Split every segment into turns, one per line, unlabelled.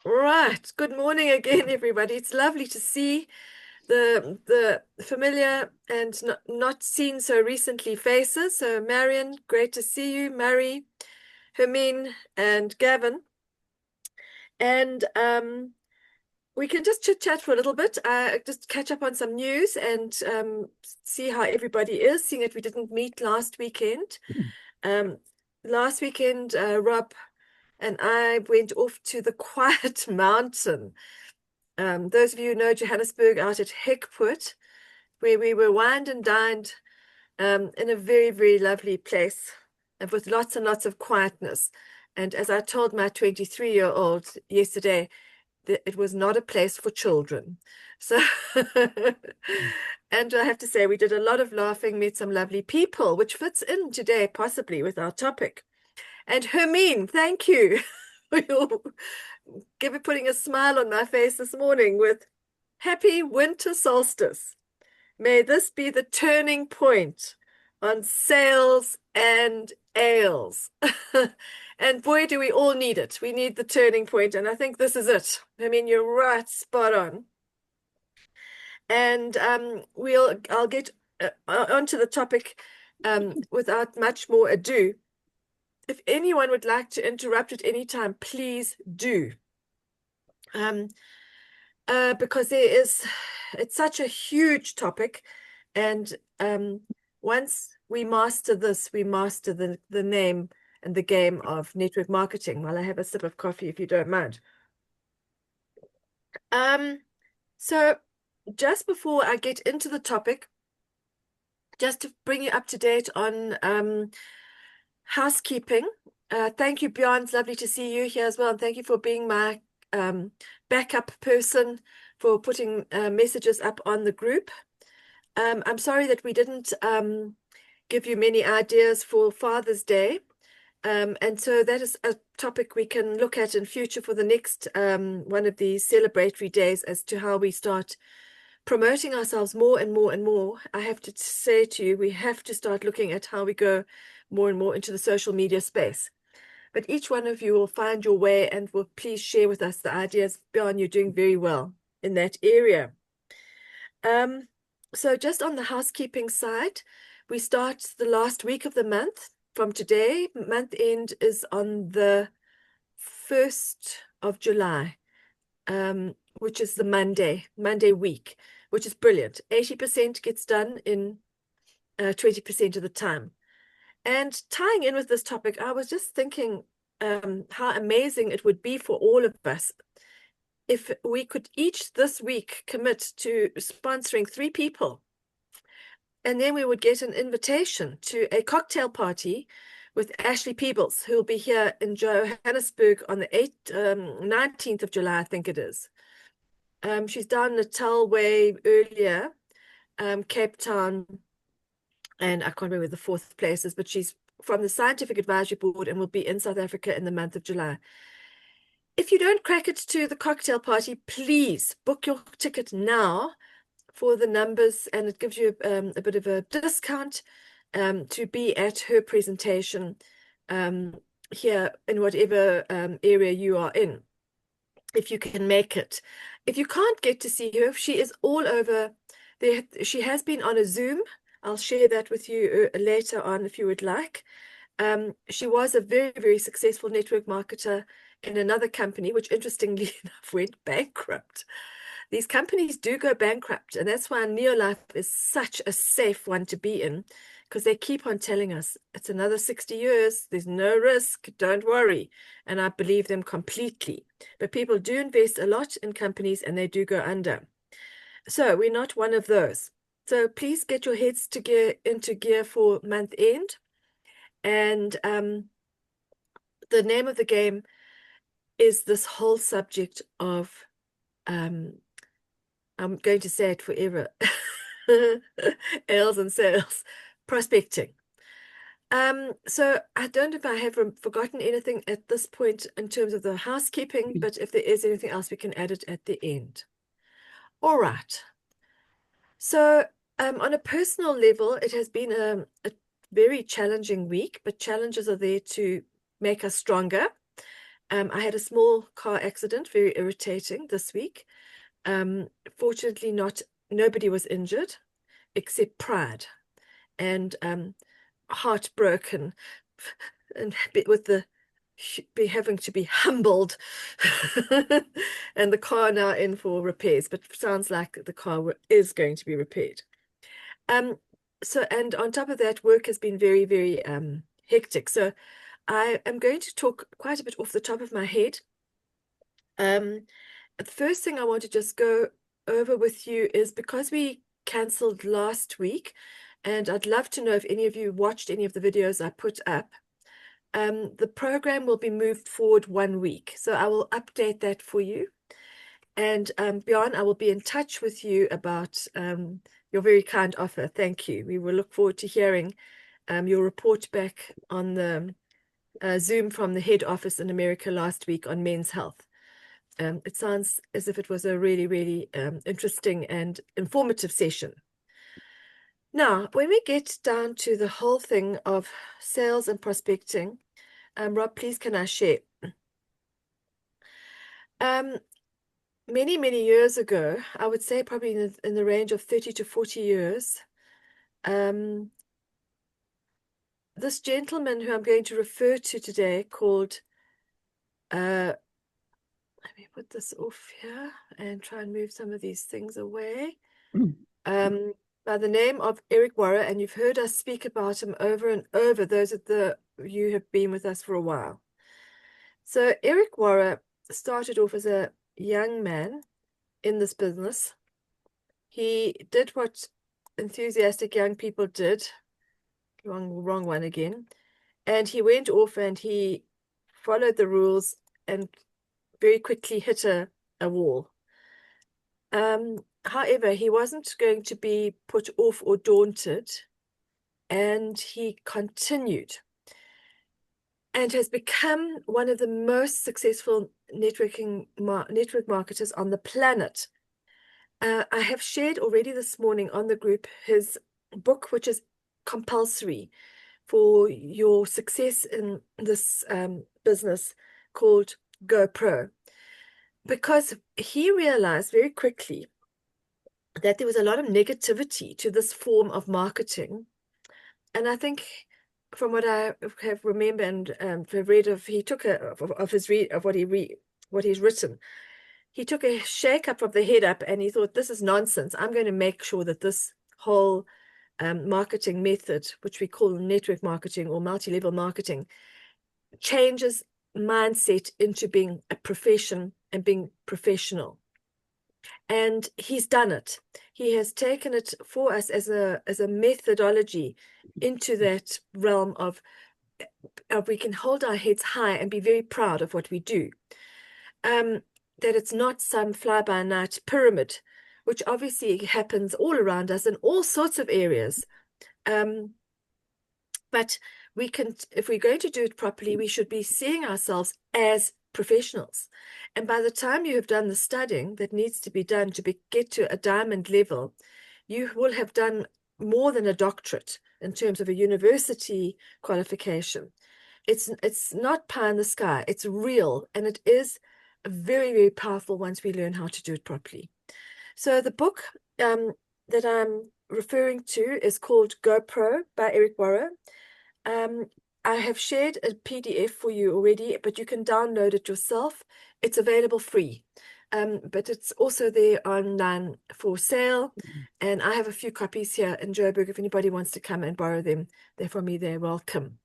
Right. Good morning again, everybody. It's lovely to see the familiar and not seen so recently faces. So, Marion, great to see you. Murray, Hermine, and Gavin. And we can just chit chat for a little bit, just catch up on some news and see how everybody is, seeing that we didn't meet last weekend. Um, last weekend, Rob and I went off to the Quiet Mountain. Those of you who know Johannesburg, out at Hekput, where we were wined and dined in a very, very lovely place and with lots and lots of quietness. And as I told my 23-year-old yesterday, that it was not a place for children. So, and I have to say, we did a lot of laughing, met some lovely people, which fits in today, possibly with our topic. And Hermine, thank you for putting a smile on my face this morning with Happy Winter Solstice. May this be the turning point on sales and ales. And boy, do we all need it. We need the turning point, and I think this is it. I mean, you're right, spot on. And I'll get onto the topic without much more ado. If anyone would like to interrupt at any time, please do. Um, because it's such a huge topic, and once we master this, we master the name and the game of network marketing. While I have a sip of coffee, if you don't mind. So just before I get into the topic, just to bring you up to date on housekeeping. Thank you, Bjorn. It's lovely to see you here as well, and thank you for being my backup person for putting messages up on the group. I'm sorry that we didn't give you many ideas for Father's Day. And so that is a topic we can look at in future for the next one of these celebratory days as to how we start promoting ourselves more and more and more. I have to say to you, we have to start looking at how we go more and more into the social media space. But each one of you will find your way and will please share with us the ideas. Bjorn, you're doing very well in that area. So just on the housekeeping side, we start the last week of the month from today. Month end is on the 1st of July, which is the Monday week, which is brilliant. 80% gets done in 20% of the time. And tying in with this topic, I was just thinking how amazing it would be for all of us if we could each this week commit to sponsoring 3 people. And then we would get an invitation to a cocktail party with Ashley Peebles, who will be here in Johannesburg on the 19th of July, I think it is. She's down Natal way earlier, Cape Town, and I can't remember the 4th places, but she's from the Scientific Advisory Board and will be in South Africa in the month of July. If you don't crack it to the cocktail party, please book your ticket now for the numbers, and it gives you a bit of a discount to be at her presentation here in whatever area you are in, if you can make it. If you can't get to see her, she is all over there. She has been on a Zoom. I'll share that with you later on if you would like. She was a very, very successful network marketer in another company, which interestingly enough went bankrupt. These companies do go bankrupt, and that's why Neolife is such a safe one to be in, because they keep on telling us it's another 60 years, there's no risk, don't worry. And I believe them completely. But people do invest a lot in companies and they do go under. So we're not one of those. So please get your heads into gear for month end. And the name of the game is this whole subject of, I'm going to say it forever, ales and sales, prospecting. So I don't know if I have forgotten anything at this point in terms of the housekeeping, but if there is anything else, we can add it at the end. All right. So on a personal level, it has been a very challenging week, but challenges are there to make us stronger. I had a small car accident, very irritating this week. Fortunately, nobody was injured except pride and heartbroken, and with the be having to be humbled, and the car now in for repairs. But sounds like the car is going to be repaired. So, and on top of that, work has been very, very hectic. So I am going to talk quite a bit off the top of my head. The first thing I want to just go over with you is, because we cancelled last week, and I'd love to know if any of you watched any of the videos I put up. The program will be moved forward 1 week. So I will update that for you. And Bjorn, I will be in touch with you about your very kind offer. Thank you. We will look forward to hearing your report back on the Zoom from the head office in America last week on men's health. It sounds as if it was a really, really interesting and informative session. Now, when we get down to the whole thing of sales and prospecting, Rob, please, can I share? Many, many years ago, I would say probably in the range of 30 to 40 years, this gentleman who I'm going to refer to today called, let me put this off here and try and move some of these things away. By the name of Eric Worre, and you've heard us speak about him over and over, those of you have been with us for a while. So Eric Worre started off as a young man in this business. He did what enthusiastic young people did. Wrong one again. And he went off and he followed the rules and very quickly hit a wall. However, he wasn't going to be put off or daunted, and he continued and has become one of the most successful network marketers on the planet. I have shared already this morning on the group his book, which is compulsory for your success in this business, called Go Pro, because he realized very quickly that there was a lot of negativity to this form of marketing. And I think, from what I have remembered and have read of, he took what he's written. He took a shake up of the head up, and he thought, this is nonsense. I'm going to make sure that this whole marketing method, which we call network marketing or multi-level marketing, changes mindset into being a profession and being professional. And he's done it. He has taken it for us as a methodology into that realm of we can hold our heads high and be very proud of what we do. That it's not some fly-by-night pyramid, which obviously happens all around us in all sorts of areas. But we can, if we're going to do it properly, we should be seeing ourselves as professionals. And by the time you have done the studying that needs to be done to get to a diamond level, you will have done more than a doctorate in terms of a university qualification. It's not pie in the sky. It's real, and it is very, very powerful once we learn how to do it properly. So the book that I'm referring to is called Go Pro by Eric Worre. I have shared a PDF for you already, but you can download it yourself. It's available free, but it's also there online for sale. And I have a few copies here in Joburg. If anybody wants to come and borrow them, they're from me, they're welcome.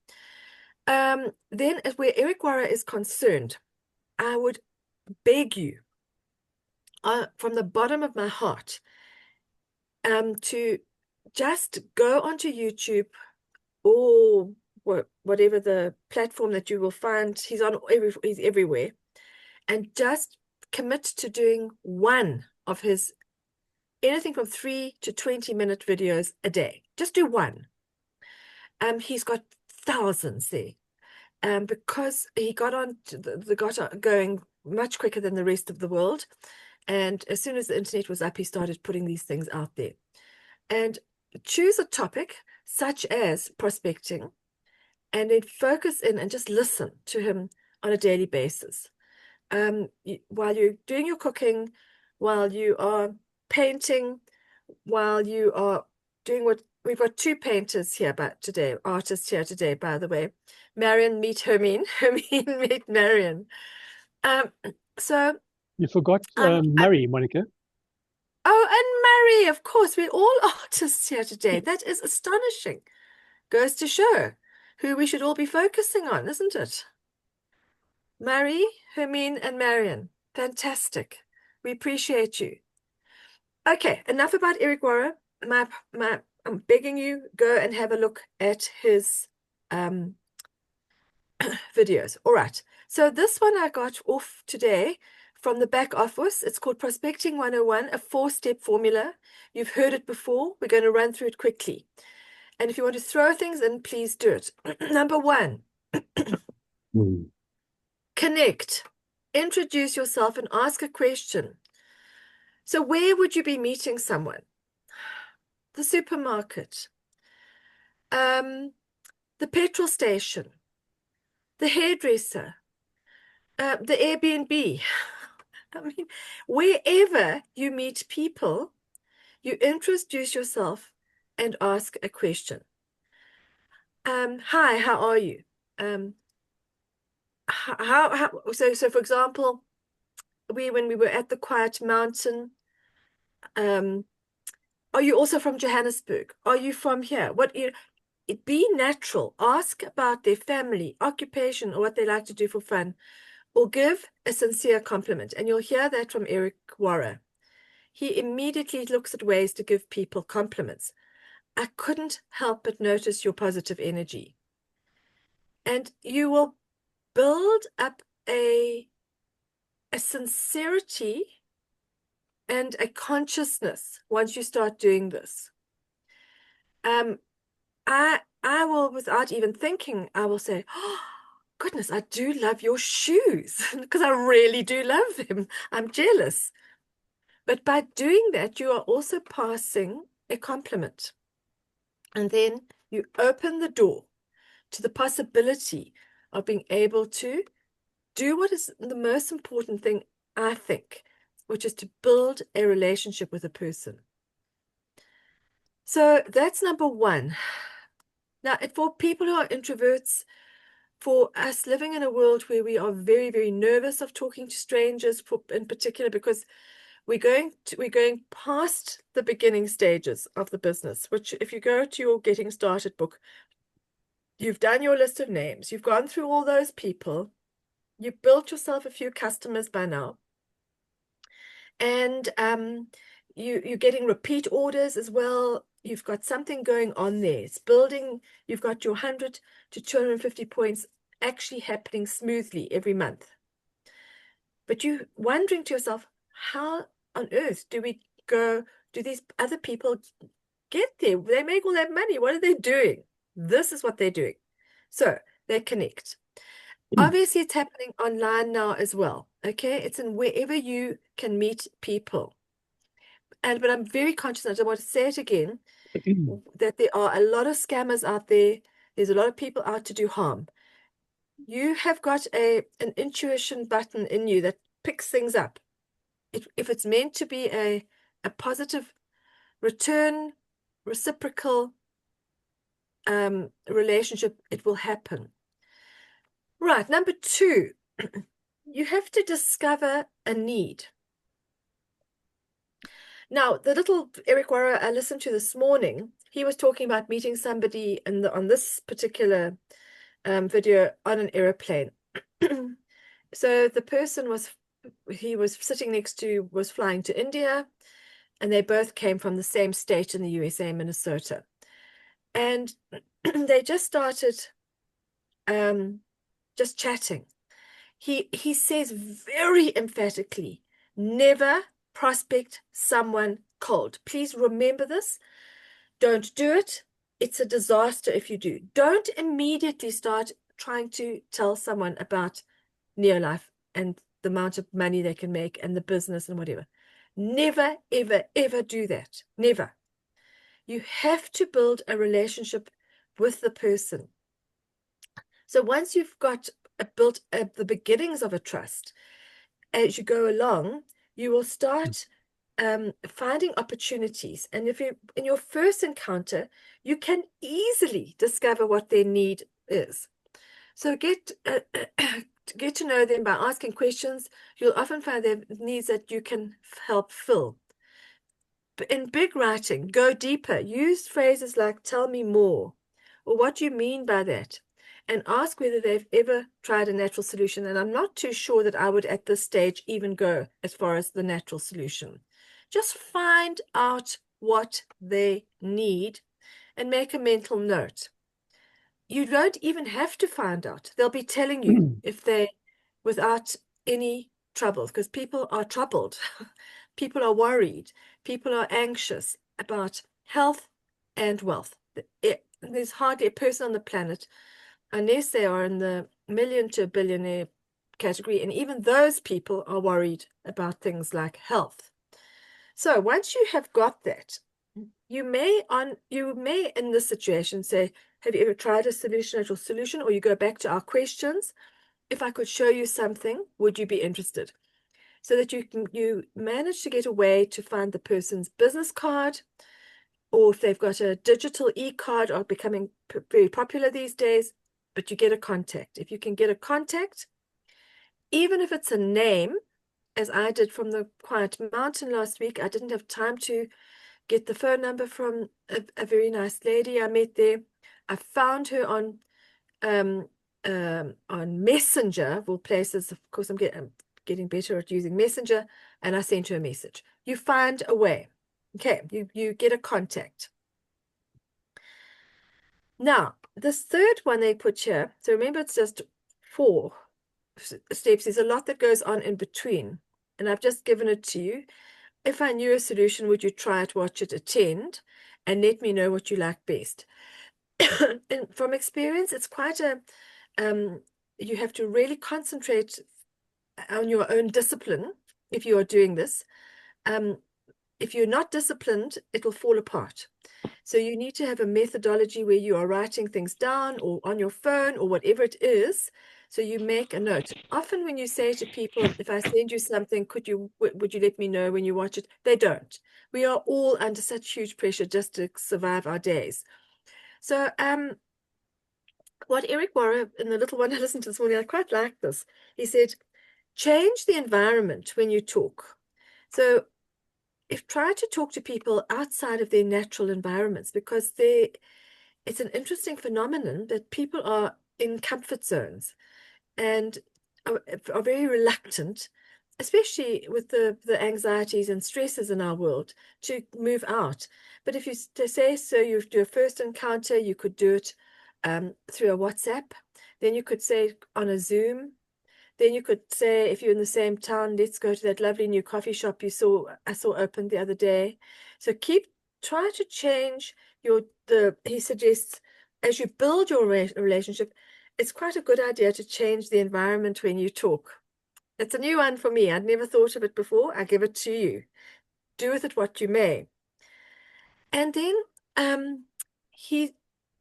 Then, where Eric Worre is concerned, I would beg you, from the bottom of my heart, to just go onto YouTube or whatever the platform that you will find. He's everywhere, and just commit to doing one of his anything from 3 to 20-minute videos a day. Just do one. He's got thousands there, because he got going much quicker than the rest of the world. And as soon as the internet was up, he started putting these things out there. And choose a topic such as prospecting, and then focus in and just listen to him on a daily basis. While you're doing your cooking, while you are painting, while you are doing what we've got two painters here today, artists here today, by the way. Marion meet Hermine, Hermine meet Marion. So
You forgot Murray, Monica.
oh, and Mary, of course, we're all artists here today. That is astonishing. Goes to show who we should all be focusing on, isn't it? Mary, Hermine, and Marion. Fantastic. We appreciate you. Okay, enough about Eric Warrer. I'm begging you, go and have a look at his videos. All right. So this one I got off today from the back office. It's called Prospecting 101, a 4-step formula. You've heard it before. We're going to run through it quickly. And if you want to throw things in, please do it. Number 1, connect. Introduce yourself and ask a question. So where would you be meeting someone? The supermarket, the petrol station, the hairdresser, the Airbnb. I mean, wherever you meet people, you introduce yourself and ask a question. Hi, how are you? So for example, when we were at the Quiet Mountain, are you also from Johannesburg? Are you from here? Be natural. Ask about their family, occupation, or what they like to do for fun, or give a sincere compliment. And you'll hear that from Eric Warrer. He immediately looks at ways to give people compliments. I couldn't help but notice your positive energy. And you will build up a sincerity and a consciousness once you start doing this. I will, without even thinking, I will say, oh, goodness, I do love your shoes because I really do love them. I'm jealous. But by doing that, you are also passing a compliment. And then you open the door to the possibility of being able to do what is the most important thing, I think, which is to build a relationship with a person. So that's number 1. Now, for people who are introverts, for us living in a world where we are very, very nervous of talking to strangers, in particular, because we're going past the beginning stages of the business, which if you go to your Getting Started book, you've done your list of names, you've gone through all those people, you've built yourself a few customers by now, and you're getting repeat orders as well. You've got something going on there. It's building. You've got your 100 to 250 points actually happening smoothly every month. But you're wondering to yourself, how on earth do these other people get there? They make all that money. What are they doing? This is what they're doing. So they connect. Obviously, it's happening online now as well. Okay, it's in wherever you can meet people. But I'm very conscious, and I want to say it again, that there are a lot of scammers out there. There's a lot of people out to do harm. You have got an intuition button in you that picks things up. If it's meant to be a positive return, reciprocal relationship, it will happen. Right, number 2, you have to discover a need. Now, the little Eric Warrer I listened to this morning, he was talking about meeting somebody on this particular video on an aeroplane. So the person he was sitting next to was flying to India, and they both came from the same state in the USA, Minnesota. And they just started just chatting. He says very emphatically, never prospect someone cold. Please remember this. Don't do it. It's a disaster if you do. Don't immediately start trying to tell someone about Neolife and the amount of money they can make and the business and whatever. Never, ever, ever do that. Never. You have to build a relationship with the person. So once you've got built the beginnings of a trust. As you go along, you will start finding opportunities. And if you, in your first encounter, you can easily discover what their need is. So get to know them by asking questions. You'll often find their needs that you can help fill. In big writing, go deeper. Use phrases like "tell me more," or "what do you mean by that?" and ask whether they've ever tried a natural solution. And I'm not too sure that I would at this stage even go as far as the natural solution. Just find out what they need and make a mental note. You don't even have to find out. They'll be telling you if they, without any trouble, because people are troubled. People are worried. People are anxious about health and wealth. There's hardly a person on the planet, unless they are in the million to billionaire category, and even those people are worried about things like health. So once you have got that, you may in this situation say, have you ever tried a natural solution? Or you go back to our questions. If I could show you something, would you be interested? So that you manage to get a way to find the person's business card, or if they've got a digital e-card, are becoming very popular these days, but you get a contact. If you can get a contact, even if it's a name, as I did from the Quiet Mountain last week, I didn't have time to get the phone number from a very nice lady I met there. I found her on Messenger, of all places. Of course, I'm getting better at using Messenger, and I sent her a message. You find a way. Okay, you get a contact. Now, this third one they put here, so remember it's just 4 steps. There's a lot that goes on in between, and I've just given it to you. If I knew a solution, would you try it, watch it, attend, and let me know what you like best? And from experience, it's quite you have to really concentrate on your own discipline if you are doing this. If you're not disciplined, it'll fall apart. So you need to have a methodology where you are writing things down or on your phone or whatever it is. So you make a note. Often when you say to people, if I send you something, would you let me know when you watch it? They don't. We are all under such huge pressure just to survive our days. So what Eric Warrer, in the little one I listened to this morning, I quite like this. He said, change the environment when you talk. So try to talk to people outside of their natural environments, because it's an interesting phenomenon that people are in comfort zones and are very reluctant, especially with the anxieties and stresses in our world, to move out. But if you say so, you do a first encounter, you could do it through a WhatsApp. Then you could say on a Zoom. Then you could say, if you're in the same town, let's go to that lovely new coffee shop I saw opened the other day. So try to change he suggests, as you build your relationship, it's quite a good idea to change the environment when you talk. It's a new one for me. I'd never thought of it before. I give it to you. Do with it what you may. And then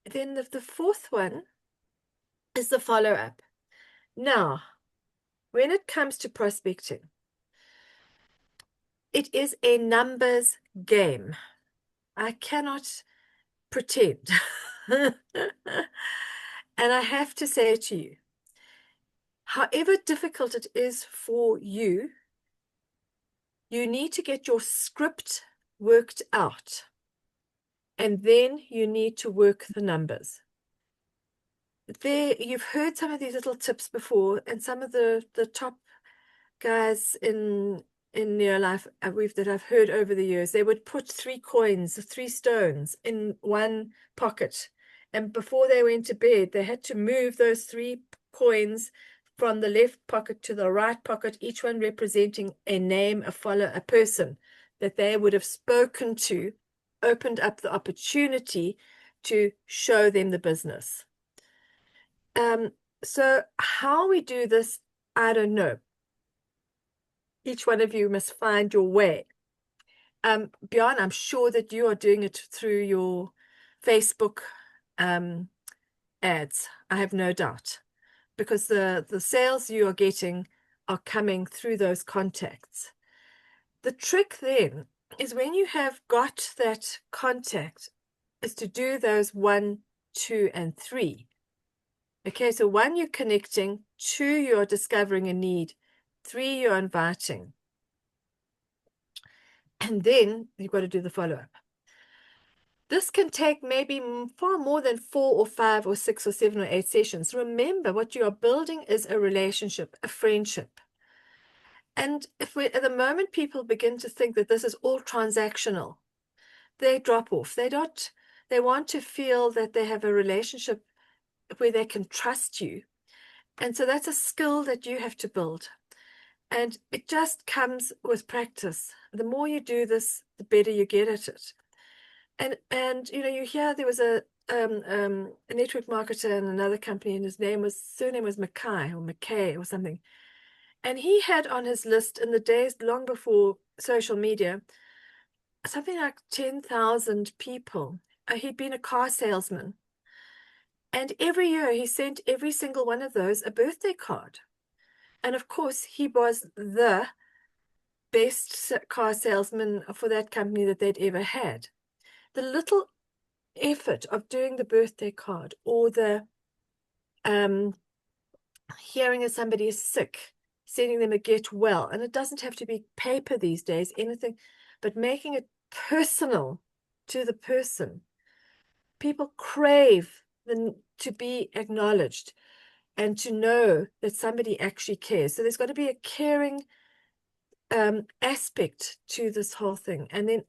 the fourth one is the follow-up. Now, when it comes to prospecting, it is a numbers game. I cannot pretend. And I have to say to you, however difficult it is for you, you need to get your script worked out. And then you need to work the numbers. You've heard some of these little tips before, and some of the top guys in Neolife that I've heard over the years, they would put 3 coins, 3 stones in one pocket, and before they went to bed, they had to move those 3 coins from the left pocket to the right pocket, each one representing a name, a person that they would have spoken to, opened up the opportunity to show them the business. So how we do this, I don't know. Each one of you must find your way. Bjorn, I'm sure that you are doing it through your Facebook ads. I have no doubt. because the sales you are getting are coming through those contacts. The trick then is when you have got that contact is to do those 1, 2, and 3. Okay, so 1, you're connecting, 2, you're discovering a need, 3, you're inviting. And then you've got to do the follow-up. This can take maybe far more than 4 or 5 or 6 or 7 or 8 sessions. Remember, what you are building is a relationship, a friendship. And if at the moment people begin to think that this is all transactional, they drop off. They want to feel that they have a relationship where they can trust you. And so that's a skill that you have to build. And it just comes with practice. The more you do this, the better you get at it. And you hear there was a network marketer in another company, and his surname was Mackay or McKay or something. And he had on his list in the days long before social media, something like 10,000 people. He'd been a car salesman. And every year he sent every single one of those a birthday card. And of course, he was the best car salesman for that company that they'd ever had. The little effort of doing the birthday card, or the hearing that somebody is sick, sending them a get well, and it doesn't have to be paper these days, anything, but making it personal to the person. People crave to be acknowledged and to know that somebody actually cares. So there's got to be a caring aspect to this whole thing. And then,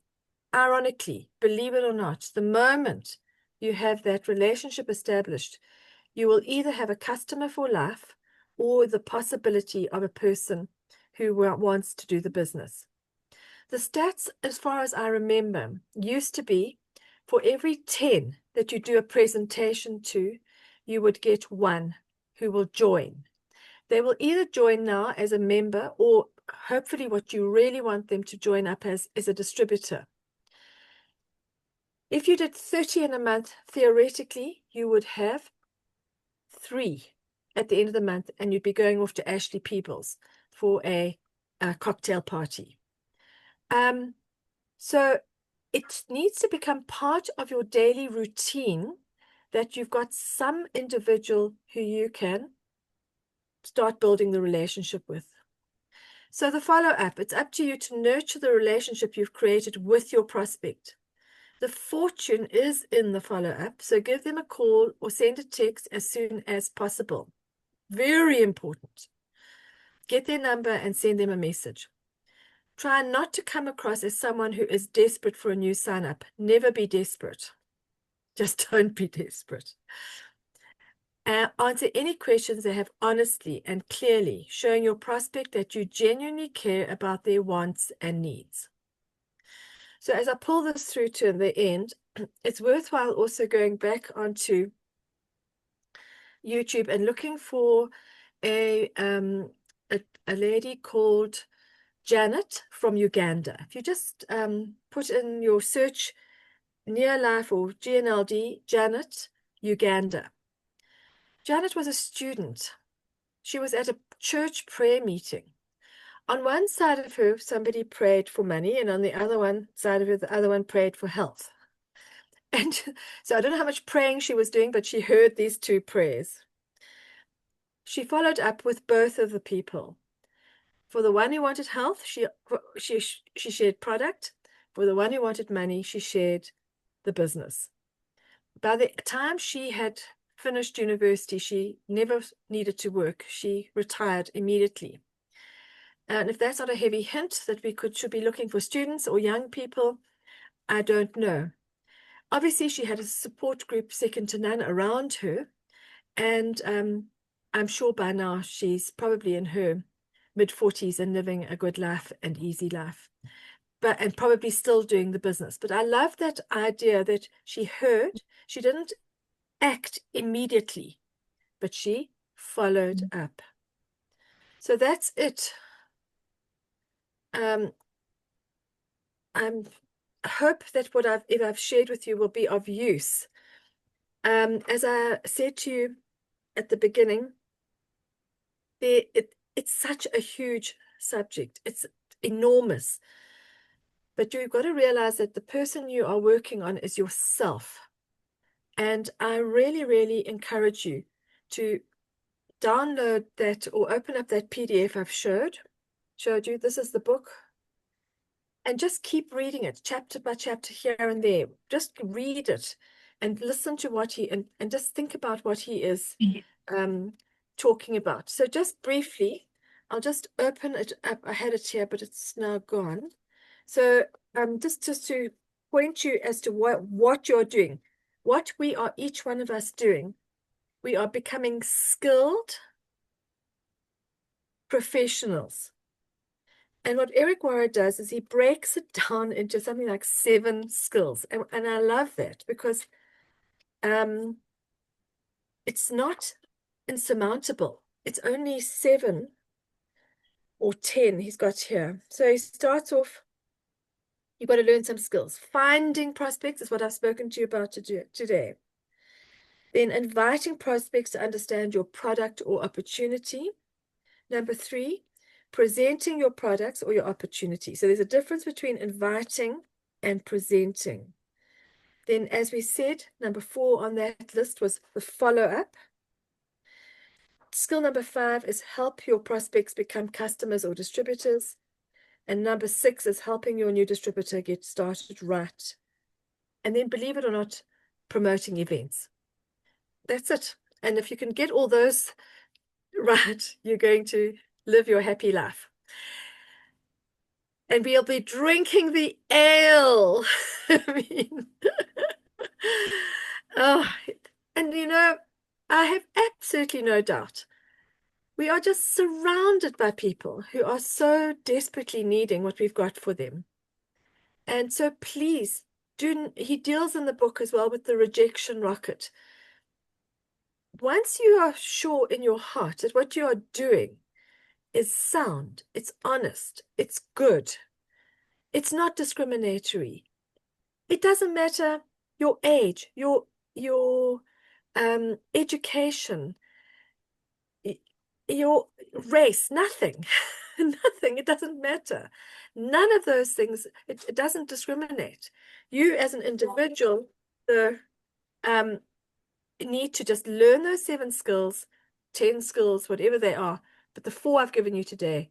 ironically, believe it or not, the moment you have that relationship established, you will either have a customer for life or the possibility of a person who wants to do the business. The stats, as far as I remember, used to be for every 10 that you do a presentation to, you would get 1 who will join. They will either join now as a member, or hopefully what you really want them to join up as is a distributor. If you did 30 in a month, theoretically, you would have 3 at the end of the month, and you'd be going off to Ashley Peebles for a cocktail party. So it needs to become part of your daily routine that you've got some individual who you can start building the relationship with. So the follow-up, it's up to you to nurture the relationship you've created with your prospect. The fortune is in the follow-up, so give them a call or send a text as soon as possible. Very important. Get their number and send them a message. Try not to come across as someone who is desperate for a new sign-up. Never be desperate. Just don't be desperate. Answer any questions they have honestly and clearly, showing your prospect that you genuinely care about their wants and needs. So as I pull this through to the end, it's worthwhile also going back onto YouTube and looking for a lady called Janet from Uganda. If you just put in your search Near Life or GNLD, Janet, Uganda. Janet was a student. She was at a church prayer meeting. On one side of her, somebody prayed for money, and on the other side of her, the other one prayed for health. And so I don't know how much praying she was doing, but she heard these 2 prayers. She followed up with both of the people. For the one who wanted health, she shared product. For the one who wanted money, she shared the business. By the time she had finished university, she never needed to work. She retired immediately. And if that's not a heavy hint that we should be looking for students or young people, I don't know. Obviously, she had a support group second to none around her. And I'm sure by now she's probably in her mid-40s and living a good life and easy life, and probably still doing the business. But I love that idea that she heard. She didn't act immediately, but she followed up. So that's it. I hope that what I've shared with you will be of use. As I said to you at the beginning, it's such a huge subject. It's enormous. But you've got to realize that the person you are working on is yourself. And I really, really encourage you to download that or open up that PDF I've showed you. This is the book. And just keep reading it chapter by chapter here and there. Just read it and listen to what and just think about what he is talking about. So just briefly, I'll just open it up. I had it here, but it's now gone. So just to point you as to what you're doing, what we are, each one of us doing. We are becoming skilled professionals. And what Eric Warren does is he breaks it down into something like 7 skills. And I love that because it's not insurmountable. It's only 7 or 10 he's got here. So he starts off, you've got to learn some skills. Finding prospects is what I've spoken to you about today. Then inviting prospects to understand your product or opportunity. Number 3, presenting your products or your opportunity. So there's a difference between inviting and presenting. Then, as we said, number 4 on that list was the follow-up. Skill number 5 is help your prospects become customers or distributors. And number 6 is helping your new distributor get started right. And then, believe it or not, promoting events. That's it. And if you can get all those right, you're going to live your happy life. And we'll be drinking the ale. I mean, oh, and you know, I have absolutely no doubt. We are just surrounded by people who are so desperately needing what we've got for them. And so please, he deals in the book as well with the rejection rocket. Once you are sure in your heart that what you are doing is sound, it's honest, it's good, it's not discriminatory. It doesn't matter your age, your education, your race, nothing. Nothing. It doesn't matter. None of those things, it doesn't discriminate. You as an individual need to just learn those 7 skills, 10 skills, whatever they are, but the 4 I've given you today,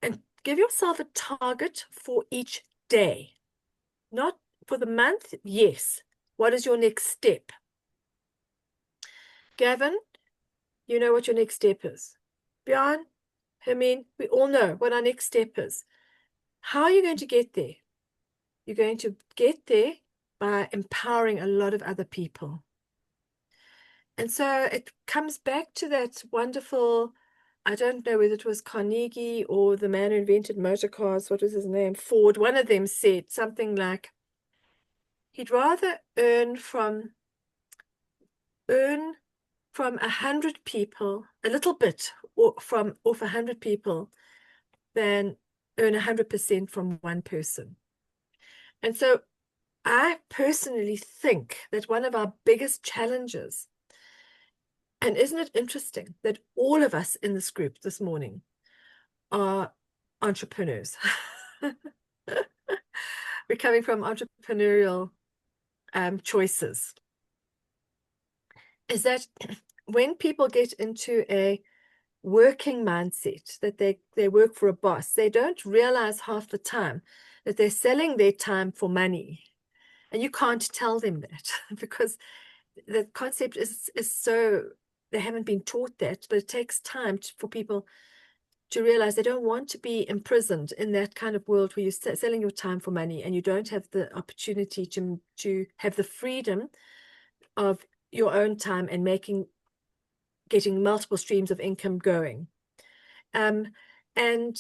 and give yourself a target for each day. Not for the month, yes. What is your next step? Gavin, you know what your next step is. Bjorn, Hermine, we all know what our next step is. How are you going to get there? You're going to get there by empowering a lot of other people. And so it comes back to that wonderful, I don't know whether it was Carnegie or the man who invented motor cars, what was his name? Ford. One of them said something like, he'd rather earn from 100 people, a little bit off 100 people, than earn 100% from one person. And so I personally think that one of our biggest challenges, and isn't it interesting that all of us in this group this morning are entrepreneurs. We're coming from entrepreneurial choices. Is that when people get into a working mindset, that they work for a boss, they don't realize half the time that they're selling their time for money. And you can't tell them that because the concept is so, they haven't been taught that, but it takes time for people to realize they don't want to be imprisoned in that kind of world where you're selling your time for money and you don't have the opportunity to have the freedom of your own time and getting multiple streams of income going. And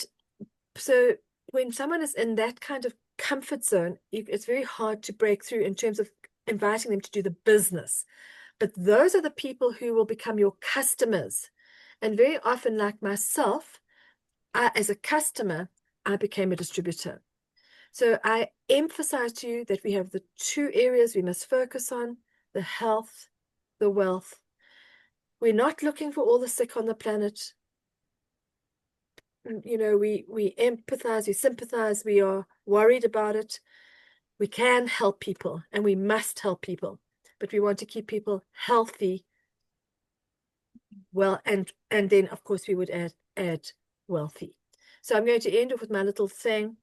so when someone is in that kind of comfort zone, it's very hard to break through in terms of inviting them to do the business. But those are the people who will become your customers. And very often, like myself, as a customer, I became a distributor. So I emphasize to you that we have the 2 areas we must focus on, the health, the wealth. We're not looking for all the sick on the planet. you know, we empathize, we sympathize, we are worried about it. We can help people and we must help people, but we want to keep people healthy. Well, and then of course we would add wealthy. So I'm going to end off with my little saying,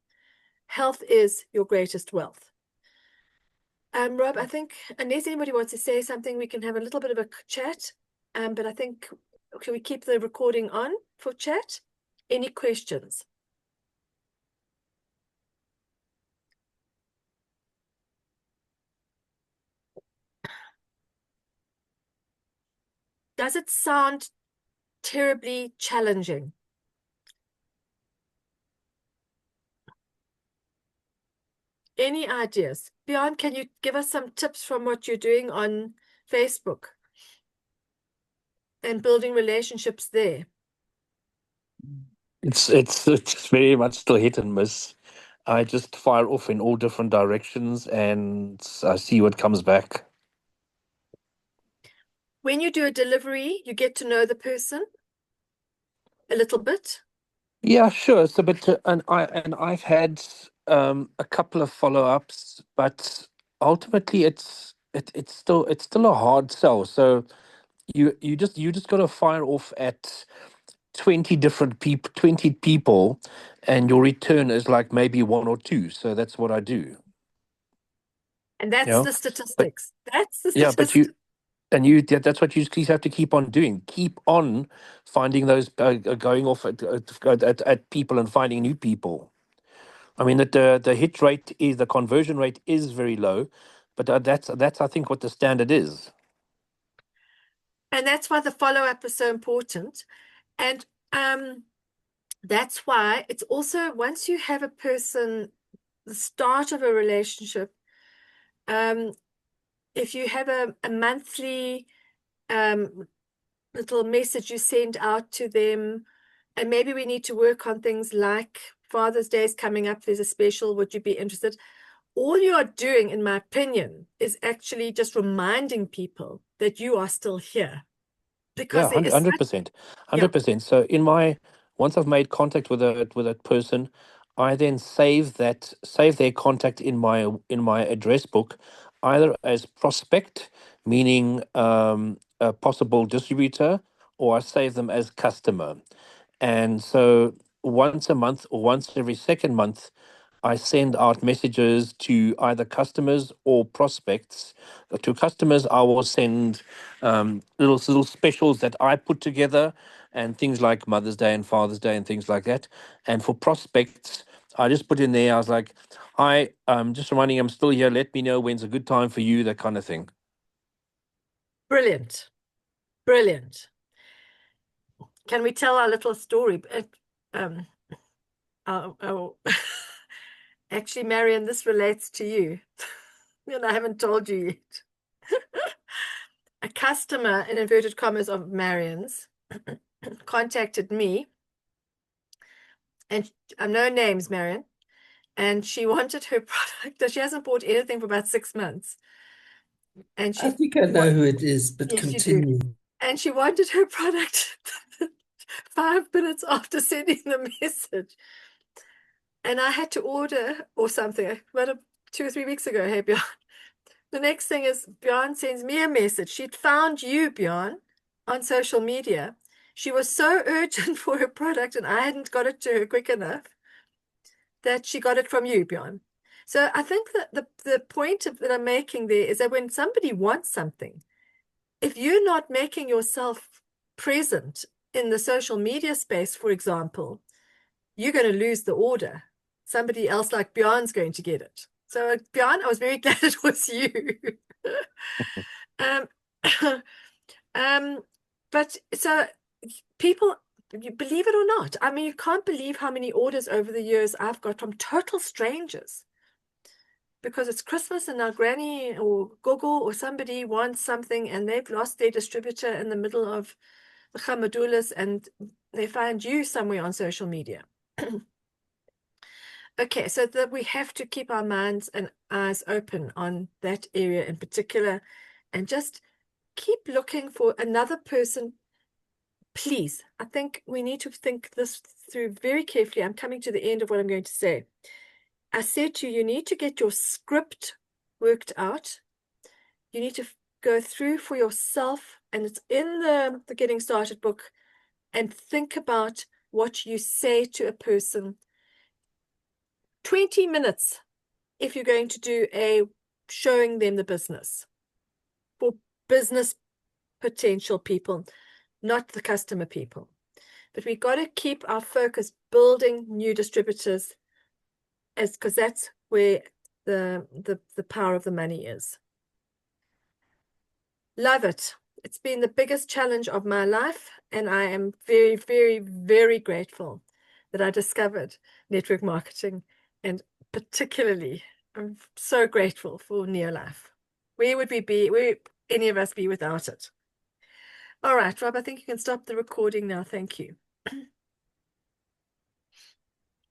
health is your greatest wealth. Rob, I think unless anybody wants to say something, we can have a little bit of a chat. But I think, can we keep the recording on for chat? Any questions? Does it sound terribly challenging? Any ideas? Bjorn, can you give us some tips from what you're doing on Facebook and building relationships there?
It's very much still hit and miss. I just fire off in all different directions and I see what comes back.
When you do a delivery, you get to know the person a little bit.
Yeah, sure. So, but I've had a couple of follow-ups, but ultimately it's still a hard sell. So you just got to fire off at 20 people, and your return is like maybe one or two. So that's what I do.
And
You
that's
know,
the
but
statistics. That's the
yeah, but
statistics.
that's what you just have to keep on doing. Keep on finding those going off at people and finding new people. I mean that the hit rate is the conversion rate is very low, but that's I think what the standard is.
And that's why the follow-up is so important. And that's why it's also, once you have a person, the start of a relationship, if you have a monthly little message you send out to them, and maybe we need to work on things like Father's Day is coming up, there's a special, would you be interested? All you are doing, in my opinion, is actually just reminding people that you are still here, because
Yeah,
there is
100%,
yeah,
100%. So once I've made contact with a person, I then save their contact in my address book, either as prospect, meaning a possible distributor, or I save them as customer. And so once a month or once every second month, I send out messages to either customers or prospects. To customers, I will send little specials that I put together, and things like Mother's Day and Father's Day and things like that. And for prospects, I just put in there. I was like, "Hi, just reminding, I'm still here. Let me know when's a good time for you." That kind of thing.
brilliant, brilliant. Can we tell our little story? Um, oh, actually, Marion, this relates to you, and I haven't told you yet. A customer, in inverted commas, of Marion's contacted me, and no names, Marion, and she wanted her product. She hasn't bought anything for about 6 months, and
I
she
think I know who it is, but
yes, you do.
continue.
And she wanted her product 5 minutes after sending the message. And I had to order or something about 2 or 3 weeks ago. Hey, Bjorn. The next thing is Bjorn sends me a message. She'd found you, Bjorn, on social media. She was so urgent for her product, and I hadn't got it to her quick enough, that she got it from you, Bjorn. So I think that the point that I'm making there is that when somebody wants something, if you're not making yourself present in the social media space, for example, you're going to lose the order. Somebody else like Bjorn's going to get it. So Bjorn, I was very glad it was you. um, but so people, you believe it or not, I mean, you can't believe how many orders over the years I've got from total strangers, because it's Christmas and our granny or gogo or somebody wants something and they've lost their distributor in the middle of the Khamadulas and they find you somewhere on social media. Okay, so that we have to keep our minds and eyes open on that area in particular, and just keep looking for another person please, I think we need to think this through very carefully. I'm coming to the end of what I'm going to say. I said to you, you need to get your script worked out. You need to go through for yourself, and it's in the Getting Started book, and think about what you say to a person. 20 minutes if you're going to do a showing them the business for business potential people, not the customer people. But we got to keep our focus building new distributors, because that's where the power of the money is. Love it. It's been the biggest challenge of my life, and I am very, very, very grateful that I discovered network marketing, and particularly I'm so grateful for Neolife. Where would we be, where any of us be without it? All right, Rob, I think you can stop the recording now. Thank you.